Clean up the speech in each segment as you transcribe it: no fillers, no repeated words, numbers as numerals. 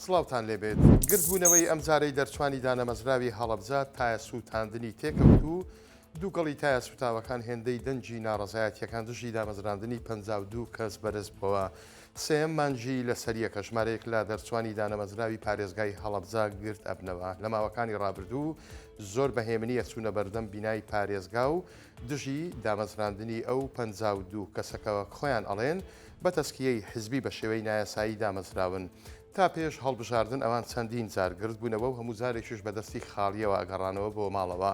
سڵاوتان لێبێت گردبوونەوەی ئەم جارەی دەرچوانی دانەمەزراوی هەڵەبجە تایە سووتاندنی تێکەوت و دووگەڵی تایە سوتاوەکان هێندەی دەنجی ناڕەزایەتیەکان دژی دامەزراندنی 52 کەس بەرزبووە. سێم مانجی لە سەریەکە ژمارەیەک لە دەرچوانی دانەمەزراوی پارێزگای هەڵەبجە گرت ئەبنەوە. لە ماوەکانی ڕابردوو زۆر بەهێمنی ئەچوونە بەردەم بینای پارێزگا و دژی دامەزراندنی ئەو 52 کەسەکەوە خۆیان ئەڵێن بە تەسکیەی حزبی بە شێوەی نایاسایی دامەزراون. تا پێش هەڵبژاردن ئەوان چەندین جار گرت بوونەوە و هەموو جارێکیش بەدەستی خاڵیەوە ئەگەڕانەوە بۆ ماڵەوە.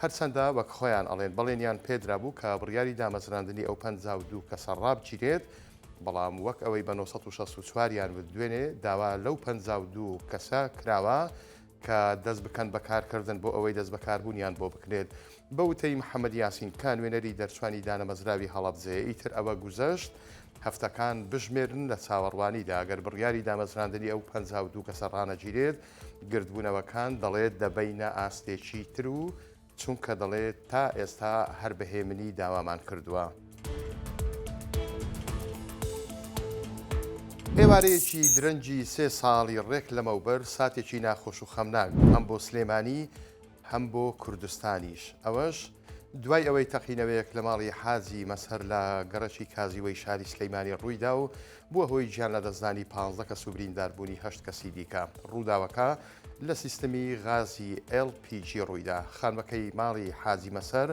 هەرچەندە وەک خۆیان ئەڵێن بەڵێنیان پێدرا بوو کە بڕیاری دامەزراندنی ئەو 52 کەسە ڕابگیرێت، بەڵام وەک ئەوەی بە 1964یان دوێنێ داوا لەو 52 کەسە کراوە کە دەست بکەن بەکارکردن بۆ ئەوەی دەست بەکاربوونیان بۆ بکرێت. بە وتەی محەممەد یاسین کانوێنەری دەرچوانی دانەمەزراوی هەڵەبجەیە ئیتر ئەوە گوزەشت هەفتەکان بژمێرن لە چاوەڕوانیدا ئەگەر بڕیاری دامەزراندنی ئەو 52 کەسە ڕانەگیرێت گردبوونەوەکان دەڵێت دەبینە ئاستێکی تر و چونکە دەڵێت تا ئێستا هەر بەهێمنی داوامان کردووە. ئێوارەیەکی درەنجی 3 ساڵی ڕێک لەمەوبەر ساتێکی ناخۆش و خەمناک هەم بۆ سلێمانی هەم بۆ کوردستانیش. ئەوەش دوای ئەوەی تەقینەوەیەک لە ماڵی حاجی مەسهەر لە گەڕەکی کازیوەی شاری سلەیمانی ڕوویدا و بووە هۆی گیان لە دەستدانی 15 کەس و برینداربوونی 8 کەسی دیکە. ڕووداوەکە لە سیستەمی غازی LPG ڕوویدا. خانوەکەی ماڵی حاجی مەسەر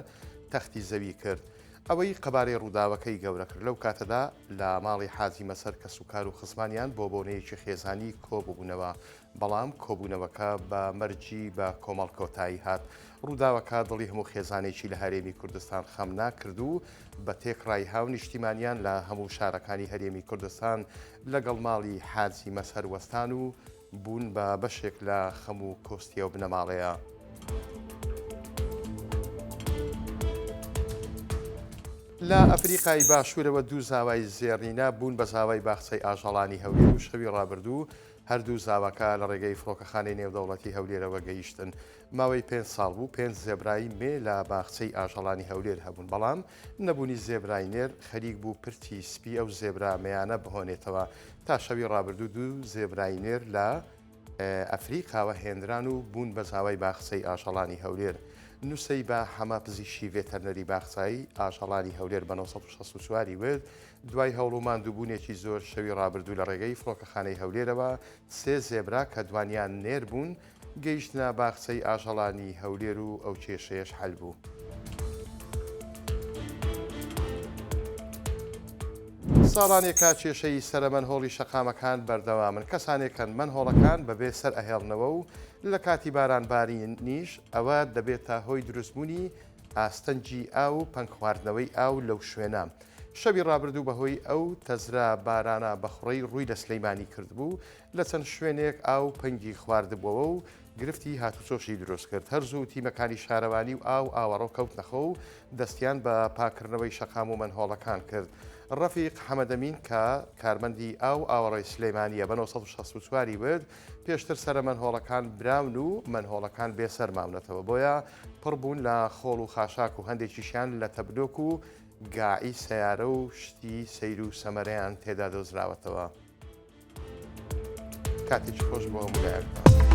تەختی زەوی کرد. ئەوەی قەبارەی ڕووداوەکەی گەورە کرد. لەو کاتەدا لە ماڵی حاجی مەسەر کە سوکار و خزمانیان بۆ بۆنەیەکی خێزانی کۆبوونەوە، بەڵام کۆبوونەوەکە بە مەرجی بە کۆمەڵ کۆتایی هات. ڕووداوەکە دڵی هەموو خێزانێکی لە هەرێمی کوردستان خەمناک کرد و بە تێکڕای هاو نیشتیمانیان لە هەموو شارەکانی هەرێمی کوردستان لەگەڵ ماڵی حاجی مەسهەر وەستان و بوون بە بەشێک لە خەم و کۆستیە و بنەماڵەیە. لە ئەفریقای باشوورەوە دوو زاوای زێڕینە بوون بە زاوای باخچەی ئاژەڵانی هەولێر و شەوی ڕابردوو هەردوو زاوەکە لە ڕێگەی فڕۆکەخانەی نێودەوڵەتی هەولێرەوە گەیشتن. ماوەی 5 ساڵ بوو 5 زێبرایی مێ لە باخچەی ئاژەڵانی هەولێر هەبوون، بەڵام نەبوونی زێبرای نێر خەریک بوو پرتی سپی ئەو زێبرامەیانە بهۆنێتەوە. تا شەوی ڕابردوو دوو زێبرای نێر لە ئەفریقاوە هێنران و بوون بە زاوای باخچەی ئاژەڵانی هەولێر. نووسەی بە حەما پزیشکی ڤێتەرنەری باخچایی ئاژەڵانی هەولێر بە 1964 وێت دوای هەوڵومان دووبوونێکی زۆر شەوی ڕابردوو لە ڕێگەی فڕۆکەخانەی هەولێرەوە 3 زێبرا کە دوانیان نێر بوون گەیشتنە باخچەی ئاژەڵانی هەولێر و ئەو کێشەیەش حەل بوو. ساڵانێکە کێشەی سەرمەنهۆڵی شەقامەکان بەردەوامن. کەسانێکن منهۆڵەکان بەبێ سەر ئەهێڵنەوە و لە کاتی بارانباری نیش ئەوە دەبێتە هۆی دروستبوونی ئاستەنجی ئاو و پەنگ خواردنەوەی ئاو لەو شوێنە. شەوی ڕابردوو بەهۆی ئەو تەزرا بارانە بەخڕەی ڕووی لە سلەیمانی کردبوو لە چەند شوێنێک ئاو پەنگی خواردبووەوە و گرفتی هاتوچۆشی دروست کرد. هەرزوو تیمەکانی شارەوانی و ئاوەڕۆ کەوتنەخۆ و دەستیان بە پاکردنەوەی شەقام و منهۆڵەکان کرد. ڕەفیق حەمەدەمین کە کارمەندی ئاوەڕۆی سلەیمانیە بە 1964 وێت پێشتر سەرە منهۆڵەکان براون و منهۆڵەکان بێسەر ماونەتەوە، بۆیە پڕبوون لە خۆڵ و خاشاک و هەندێکیشیان لە تەبلۆک و گاعی سەیارە و شتی سەیر و سەمەرەیان تێدا دۆزراوەتەوە. کاتێکی خۆش بۆ هەموو لایەکتان.